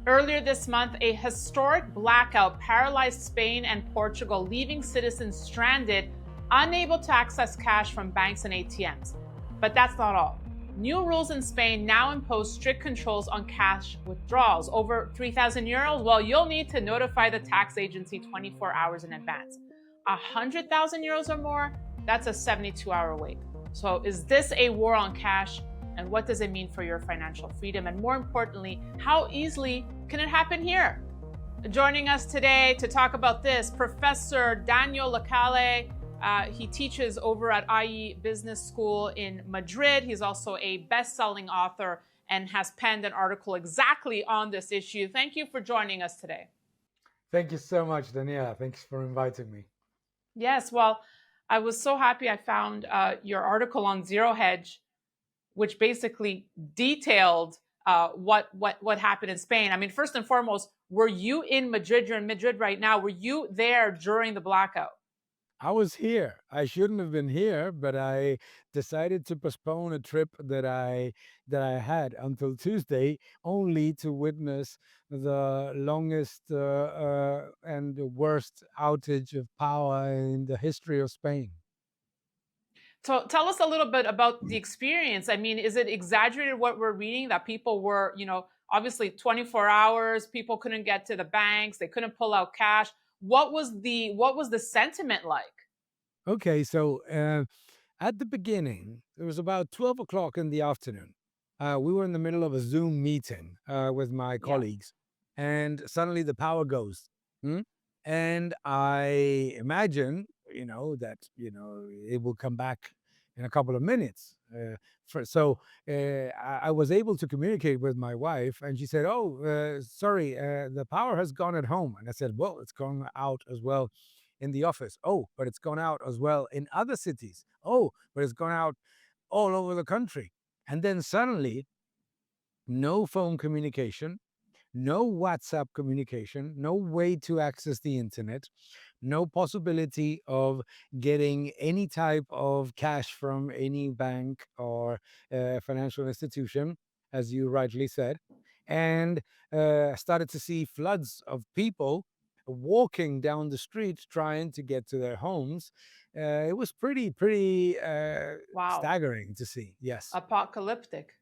Earlier this month, a historic blackout paralyzed Spain and Portugal, leaving citizens stranded, unable to access cash from banks and ATMs. But that's not all. New rules in Spain now impose strict controls on cash withdrawals. Over 3,000 euros, well, you'll need to notify the tax agency 24 hours in advance. 100,000 euros or more, that's a 72-hour wait. So, is this a war on cash? And what does it mean for your financial freedom? And more importantly, how easily can it happen here? Joining us today to talk about this, Professor Daniel Lacalle. He teaches over at IE Business School in Madrid. He's also a best-selling author and has penned an article exactly on this issue. Thank you for joining us today. Thank you so much, Daniela. Thanks for inviting me. Yes, well, I was so happy I found your article on Zero Hedge, which basically detailed what happened in Spain. I mean, first and foremost, were you in Madrid? You're in Madrid right now. Were you there during the blackout? I was here. I shouldn't have been here, but I decided to postpone a trip that I had until Tuesday, only to witness the longest and the worst outage of power in the history of Spain. So tell us a little bit about the experience. I mean, is it exaggerated what we're reading that people were, obviously 24 hours, people couldn't get to the banks, they couldn't pull out cash. What was the sentiment like? Okay, so at the beginning, it was about 12 o'clock in the afternoon. We were in the middle of a Zoom meeting with my Yeah. colleagues, and suddenly the power goes. Hmm? And I imagine, that, it will come back in a couple of minutes. I was able to communicate with my wife, and she said, "Oh, sorry, the power has gone at home." And I said, "Well, it's gone out as well in the office." "Oh, but it's gone out as well in other cities." "Oh, but it's gone out all over the country." And then suddenly, no phone communication, no WhatsApp communication, no way to access the internet, no possibility of getting any type of cash from any bank or financial institution, as you rightly said, and started to see floods of people walking down the street trying to get to their homes. It was pretty Wow. staggering to see. Yes. Apocalyptic.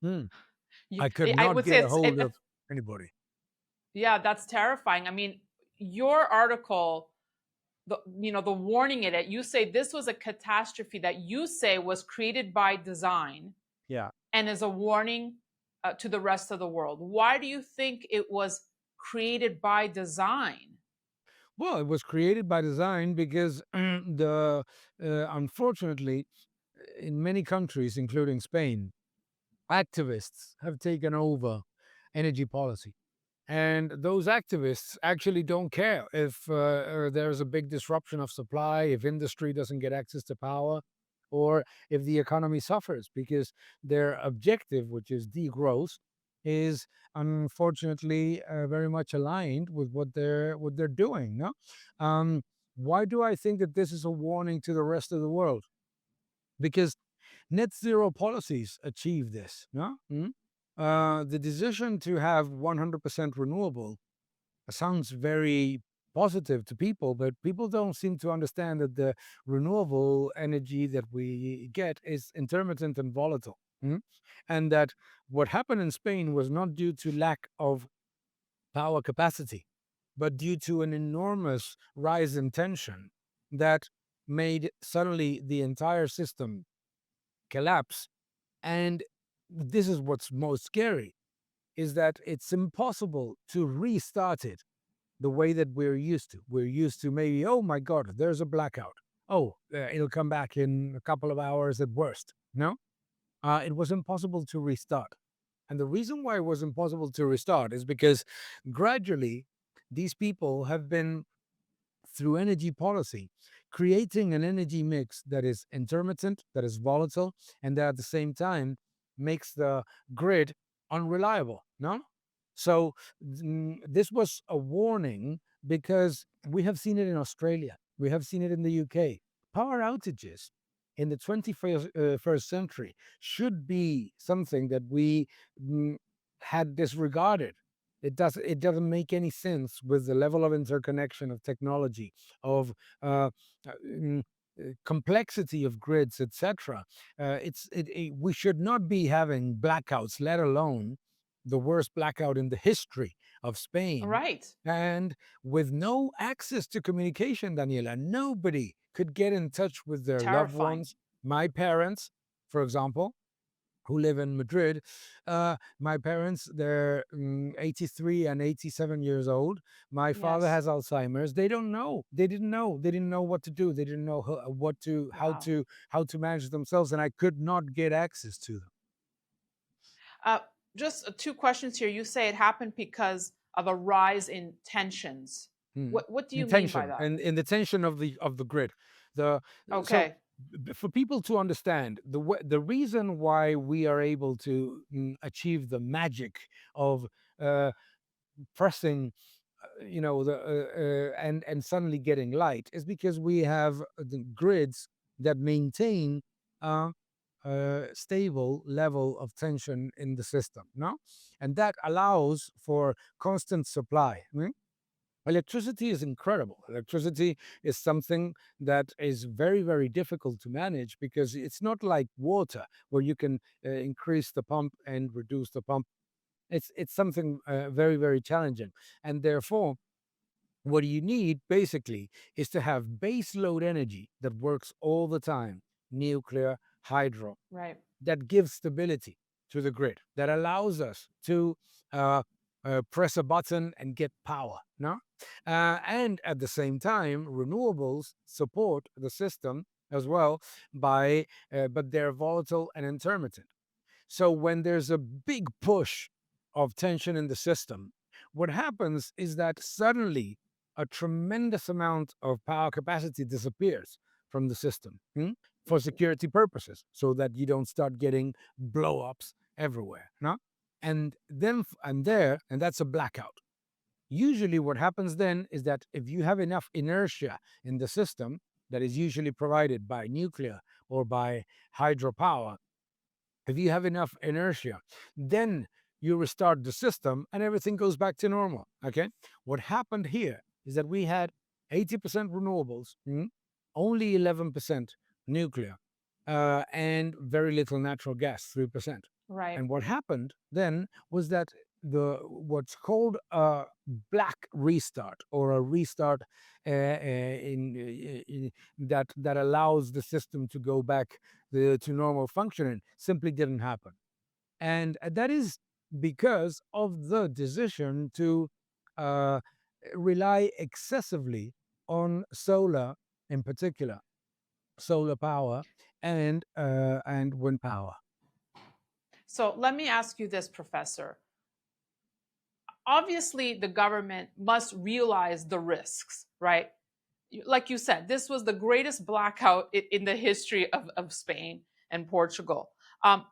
Hmm. You, I could I not would get say a it's hold of anybody. yeah, that's terrifying. I mean, your article, the warning in it, you say this was a catastrophe that you say was created by design Yeah. and is a warning to the rest of the world. Why do you think it was created by design? Well, it was created by design because the unfortunately, in many countries, including Spain, activists have taken over energy policy. And those activists actually don't care if there's a big disruption of supply, if industry doesn't get access to power, or if the economy suffers, because their objective, which is degrowth, is unfortunately very much aligned with what they're doing. No, um, why do I think that this is a warning to the rest of the world? Because net zero policies achieve this. No, the decision to have 100% renewable sounds very positive to people, but people don't seem to understand that the renewable energy that we get is intermittent and volatile. And that what happened in Spain was not due to lack of power capacity, but due to an enormous rise in tension that made suddenly the entire system collapse. And this is what's most scary, is that it's impossible to restart it the way that we're used to. We're used to maybe, oh my God, there's a blackout. Oh, it'll come back in a couple of hours at worst. No, it was impossible to restart. And the reason why it was impossible to restart is because gradually these people have been, through energy policy, creating an energy mix that is intermittent, that is volatile, and that at the same time makes the grid unreliable. No? So this was a warning because we have seen it in Australia, we have seen it in the UK. Power outages in the 21st first century should be something that we had disregarded It doesn't make any sense with the level of interconnection of technology, of uh, mm, complexity of grids, etc. We should not be having blackouts, let alone the worst blackout in the history of Spain, Right. and with no access to communication, Daniela. Nobody could get in touch with their loved Terrifying. ones. My parents, for example, who live in Madrid. My parents, they're 83 and 87 years old. My father Yes. has Alzheimer's. They don't know. They didn't know. They didn't know what to do. They didn't know Wow. how to manage themselves, and I could not get access to them. Uh, just two questions here. You say it happened because of a rise in tensions. Hmm. What do you In mean by tension that? and in the tension of the grid. The so Okay. for people to understand the reason why we are able to achieve the magic of uh, pressing and suddenly getting light is because we have the grids that maintain a, a stable level of tension in the system, no, and that allows for constant supply. Electricity is incredible. Electricity is something that is very, very difficult to manage because it's not like water where you can increase the pump and reduce the pump. It's something very, very challenging, and therefore what you need basically is to have base load energy that works all the time, nuclear, hydro, Right. that gives stability to the grid, that allows us to uh, press a button and get power. No, and at the same time, renewables support the system as well but they're volatile and intermittent. So when there's a big push of tension in the system, what happens is that suddenly a tremendous amount of power capacity disappears from the system for security purposes, so that you don't start getting blow ups everywhere. No? And that's a blackout. Usually, what happens then is that if you have enough inertia in the system that is usually provided by nuclear or by hydropower, if you have enough inertia, then you restart the system and everything goes back to normal. Okay. What happened here is that we had 80% renewables, only 11% nuclear, and very little natural gas, 3%. Right. And what happened then was that the what's called a black restart, or a restart that allows the system to go back to normal functioning, simply didn't happen. And that is because of the decision to uh, rely excessively on solar, in particular, solar power and wind power. So let me ask you this, Professor. Obviously, the government must realize the risks, right? Like you said, this was the greatest blackout in the history of Spain and Portugal.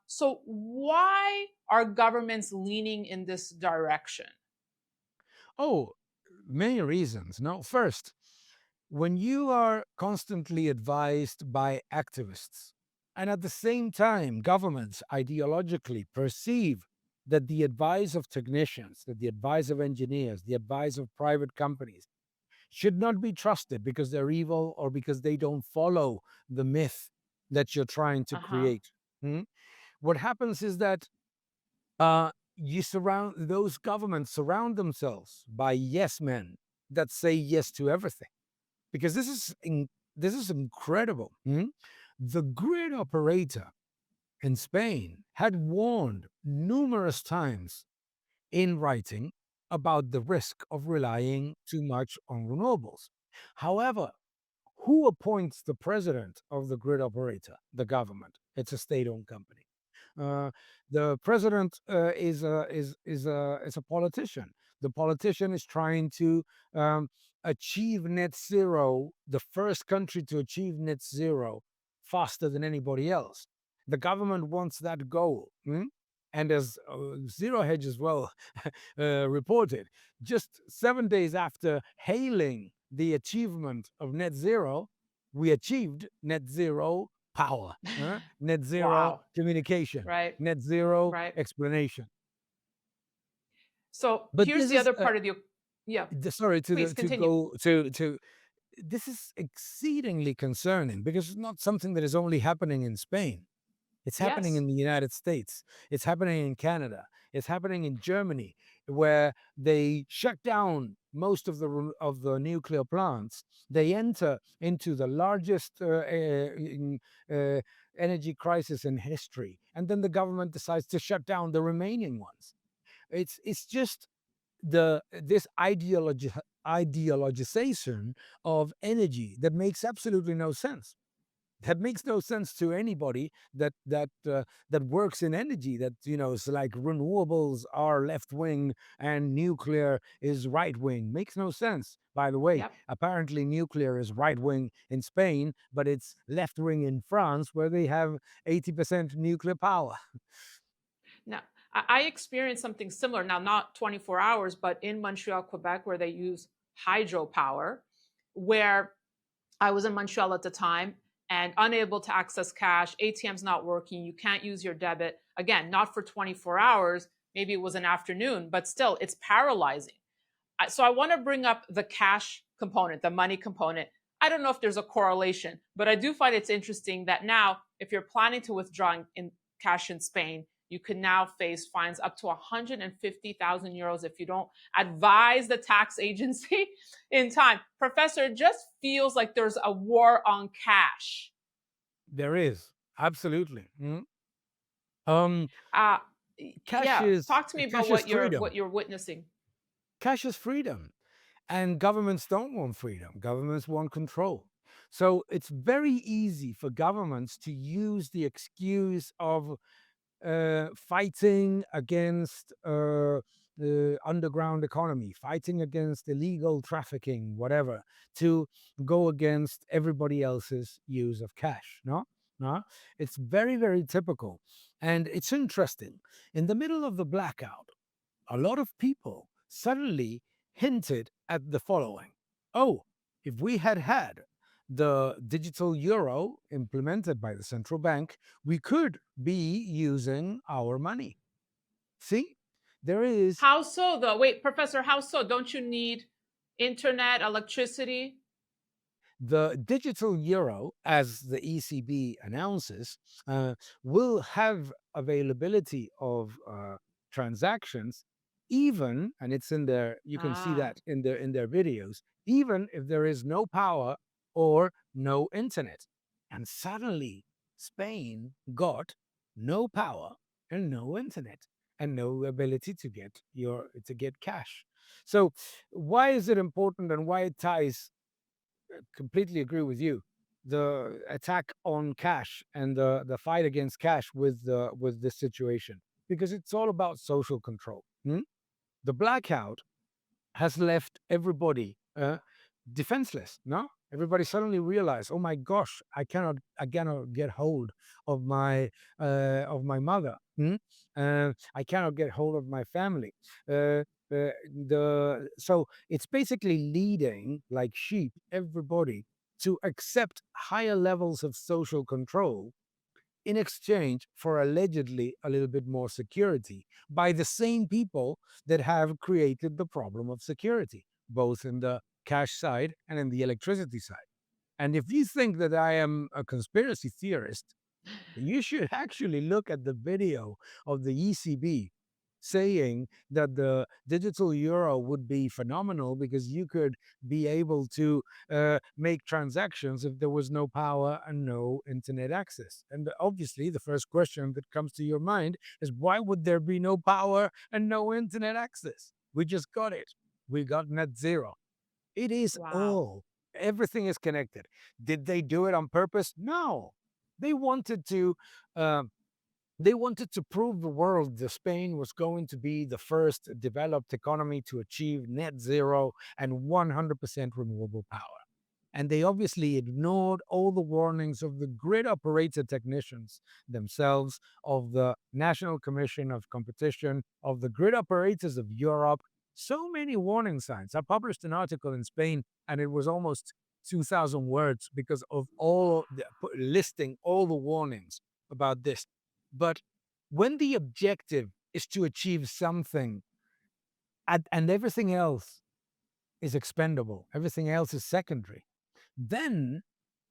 So, why are governments leaning in this direction? Oh, many reasons. No, first, when you are constantly advised by activists, and at the same time, governments ideologically perceive that the advice of technicians, that the advice of engineers, the advice of private companies should not be trusted because they're evil or because they don't follow the myth that you're trying to Uh huh. create. Hmm? What happens is that you surround those governments surround themselves by yes men that say yes to everything, because this is incredible. The grid operator in Spain had warned numerous times in writing about the risk of relying too much on renewables. However, who appoints the president of the grid operator? The government. It's a state-owned company. Uh, the president is a politician. The politician is trying to achieve net zero, the first country to achieve net zero faster than anybody else. The government wants that goal. And as Zero Hedge as well reported, just 7 days after hailing the achievement of net zero, we achieved net zero power, net zero Wow. communication, Right. net zero Right. explanation. So But here's this the is other part of the, yeah, sorry please to continue. go to this is exceedingly concerning because it's not something that is only happening in Spain. It's happening Yes. in the United States. It's happening in Canada. It's happening in Germany, where they shut down most of the nuclear plants. They enter into the largest uh, energy crisis in history, and then the government decides to shut down the remaining ones. It's just this ideologization of energy that makes absolutely no sense. That makes no sense to anybody that works in energy. That it's like renewables are left wing and nuclear is right wing. Makes no sense. By the way, Yep. apparently nuclear is right wing in Spain, but it's left wing in France, where they have 80% nuclear power. Now, I experienced something similar. Now, not 24 hours, but in Montreal, Quebec, where they use hydropower, where I was in Montreal at the time and unable to access cash, ATM's not working, you can't use your debit. Again, not for 24 hours, maybe it was an afternoon, but still, it's paralyzing. So I want to bring up the cash component, the money component. I don't know if there's a correlation, but I do find it's interesting that now, if you're planning to withdraw in cash in Spain, you can now face fines up to 150,000 euros if you don't advise the tax agency in time. Professor, it just feels like there's a war on cash. There is absolutely. Um, Uh, cash yeah, is talk to me about cash is what freedom. you're witnessing. Cash is freedom. And governments don't want freedom, governments want control. So it's very easy for governments to use the excuse of fighting against the underground economy, fighting against illegal trafficking, whatever, to go against everybody else's use of cash. No, no, it's very, very typical. And it's interesting. In the middle of the blackout, a lot of people suddenly hinted at the following: oh, if we had had the digital euro implemented by the central bank, we could be using our money. See, there is How so, though? Wait, Professor, how so? Don't you need internet, electricity? the digital euro, as the ECB announces, will have availability of transactions, even, and it's in there. You can see Ah, that in their videos, even if there is no power or no internet. And suddenly, Spain got no power and no internet and no ability to get cash. So, why is it important and why it ties? Completely agree with you. The attack on cash and the fight against cash with this situation, because it's all about social control. The blackout has left everybody defenseless. No, everybody suddenly realized, oh my gosh, I cannot get hold of my mother. I cannot get hold of my family. So it's basically leading like sheep everybody to accept higher levels of social control in exchange for allegedly a little bit more security by the same people that have created the problem of security, both in the cash side and in the electricity side. And if you think that I am a conspiracy theorist, you should actually look at the video of the ECB saying that the digital euro would be phenomenal because you could be able to make transactions if there was no power and no internet access. And obviously, the first question that comes to your mind is, why would there be no power and no internet access? We just got it. We got net zero. It is wow. all. Everything is connected. Did they do it on purpose? No. They wanted to. Uh, they wanted to prove the world that Spain was going to be the first developed economy to achieve net zero and 100% renewable power. And they obviously ignored all the warnings of the grid operator technicians themselves, of the National Commission of Competition, of the grid operators of Europe. So many warning signs. I published an article in Spain, and it was almost 2,000 words because of listing all the warnings about this. But when the objective is to achieve something and everything else is expendable, everything else is secondary, then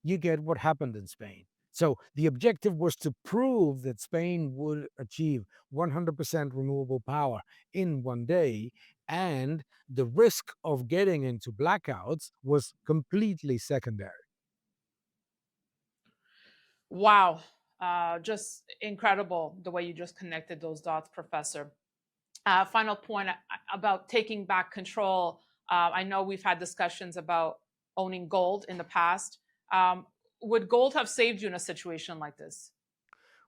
you get what happened in Spain. So the objective was to prove that Spain would achieve 100% renewable power in one day, and the risk of getting into blackouts was completely secondary. Wow. Just incredible the way you just connected those dots, Professor. Final point about taking back control. I know we've had discussions about owning gold in the past. Um, would gold have saved you in a situation like this?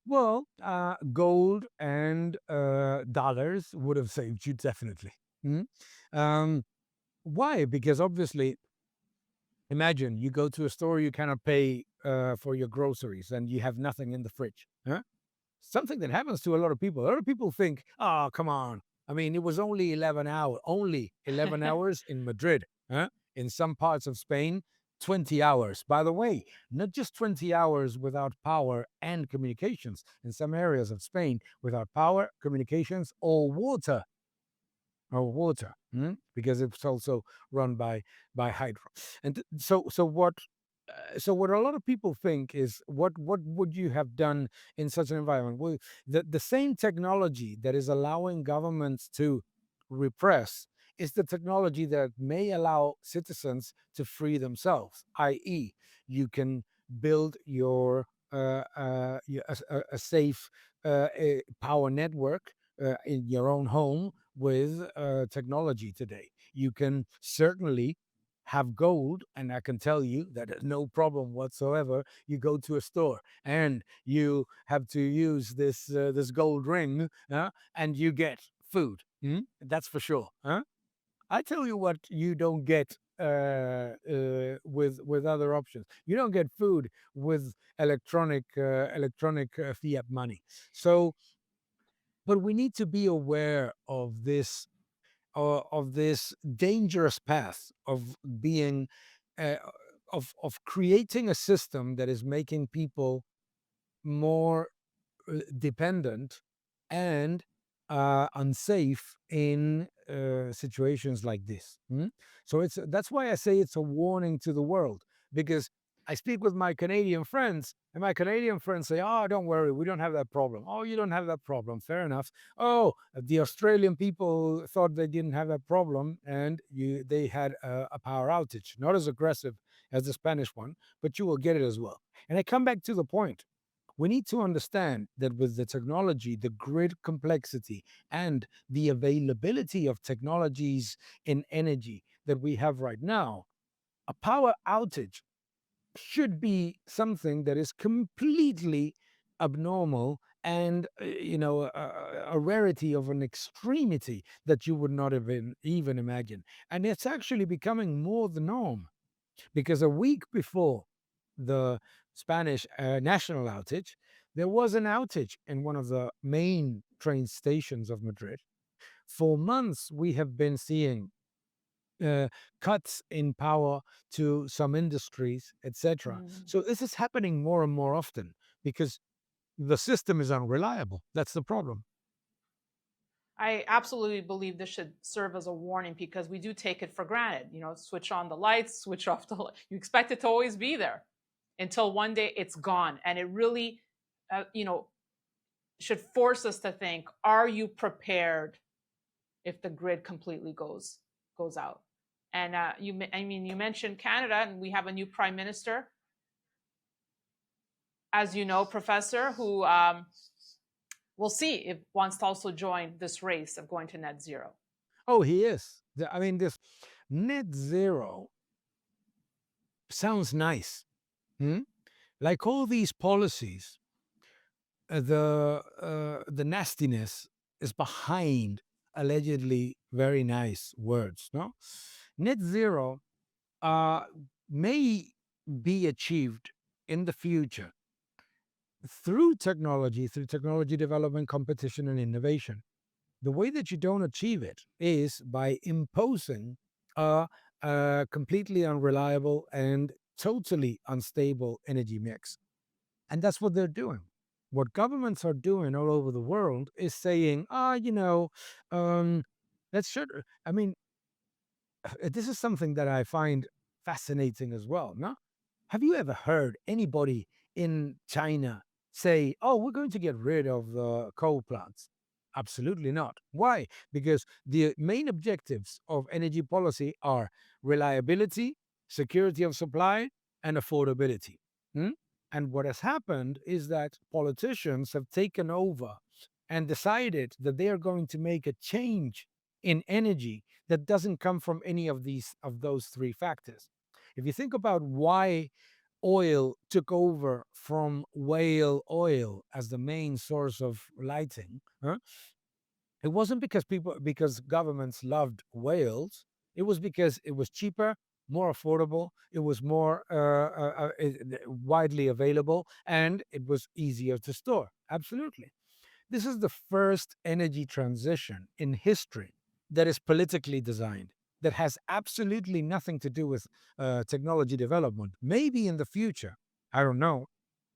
Well, gold and dollars would have saved you definitely. Mm. Um, why? Because obviously, imagine you go to a store, you cannot pay for your groceries, and you have nothing in the fridge. Huh? Something that happens to a lot of people. A lot of people think, "Oh, come on! I mean, it was only 11 hours. Only 11 hours in Madrid. Huh? In some parts of Spain, 20 hours. By the way, not just 20 hours without power and communications. In some areas of Spain, without power, communications, or water." Or water, because it's also run by hydro. And so what a lot of people think is, what would you have done in such an environment? Well, the same technology that is allowing governments to repress is the technology that may allow citizens to free themselves, i.e., you can build a safe power network in your own home with technology today. You can certainly have gold, and I can tell you that there's no problem whatsoever. You go to a store and you have to use this gold ring, and you get food. That's for sure. I tell you what, you don't get with other options. You don't get food with electronic fiat money. So, but we need to be aware of this dangerous path of being uh, of creating a system that is making people more dependent and unsafe in situations like this. So that's why I say it's a warning to the world, because I speak with my Canadian friends, and my Canadian friends say, "Oh, don't worry, we don't have that problem." "Oh, you don't have that problem. Fair enough." "Oh, the Australian people thought they didn't have that problem, and they had a power outage, not as aggressive as the Spanish one, but you will get it as well." And I come back to the point, we need to understand that with the technology, the grid complexity, and the availability of technologies in energy that we have right now, a power outage should be something that is completely abnormal, and a rarity of an extremity that you would not even imagine. And it's actually becoming more the norm, because a week before the Spanish national outage, there was an outage in one of the main train stations of Madrid. For months, we have been seeing uh, cuts in power to some industries, etc. Mm. So this is happening more and more often because the system is unreliable. That's the problem. I absolutely believe this should serve as a warning because we do take it for granted. You know, switch on the lights, switch off the light. You expect it to always be there until one day it's gone. And it really, you know, should force us to think, are you prepared if the grid completely goes out? And I mean, you mentioned Canada, and we have a new prime minister, as you know, Professor, who we'll see if wants to also join this race of going to net zero. Oh, he is. I mean, this net zero sounds nice. Hmm? Like all these policies, the nastiness is behind allegedly very nice words. No, net zero uh, may be achieved in the future through technology development, competition, and innovation. The way that you don't achieve it is by imposing a completely unreliable and totally unstable energy mix. And that's what they're doing. What governments are doing all over the world is saying, um, That should, I mean, this is something that I find fascinating as well. No, have you ever heard anybody in China say, "Oh, we're going to get rid of the coal plants"? Absolutely not. Why? Because the main objectives of energy policy are reliability, security of supply, and affordability. Hmm? And what has happened is that politicians have taken over and decided that they are going to make a change in energy that doesn't come from any of those three factors. If you think about why oil took over from whale oil as the main source of lighting, huh? It wasn't because governments loved whales. It was because it was cheaper, more affordable, it was more widely available, and it was easier to store. Absolutely. This is the first energy transition in history that is politically designed, that has absolutely nothing to do with technology development. Maybe in the future, I don't know,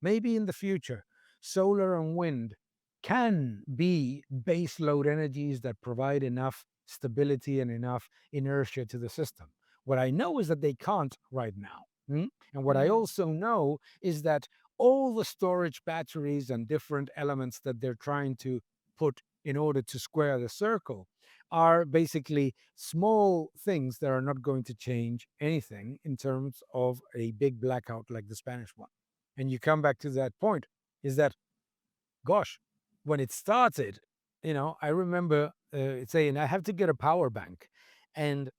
maybe in the future, solar and wind can be base load energies that provide enough stability and enough inertia to the system. What I know is that they can't right now. And what I Mm. also know is that all the storage batteries and different elements that they're trying to put in order to square the circle are basically small things that are not going to change anything in terms of a big blackout like the Spanish one. And you come back to that point is that, gosh, when it started, I remember saying, I have to get a power bank. And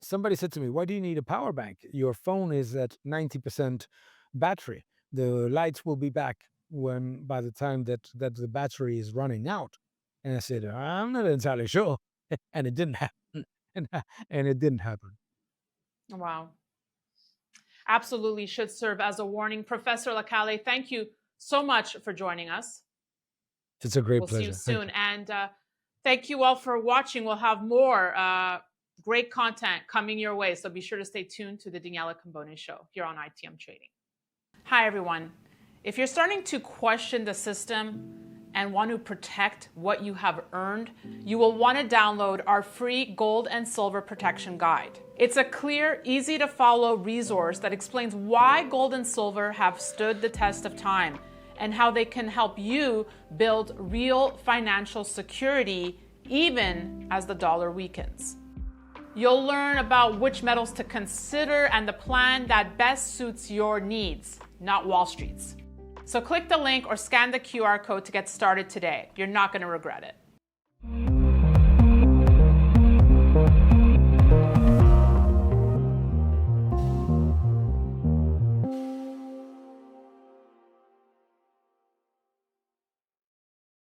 somebody said to me, "Why do you need a power bank? Your phone is at 90% battery. The lights will be back when by the time that the battery is running out." And I said, "I'm not entirely sure." And it didn't happen. And, and it didn't happen. Wow. Absolutely should serve as a warning. Professor Lacalle, thank you so much for joining us. It's a great We'll see you pleasure. Thank soon. you. And thank you all for watching. We'll have more great content coming your way. So be sure to stay tuned to the Daniela Cambone Show here on ITM Trading. Hi, everyone. If you're starting to question the system and want to protect what you have earned, you will want to download our free Gold and Silver Protection Guide. It's a clear, easy to follow resource that explains why gold and silver have stood the test of time and how they can help you build real financial security even as the dollar weakens. You'll learn about which metals to consider and the plan that best suits your needs, not Wall Street's. So click the link or scan the QR code to get started today. You're not going to regret it.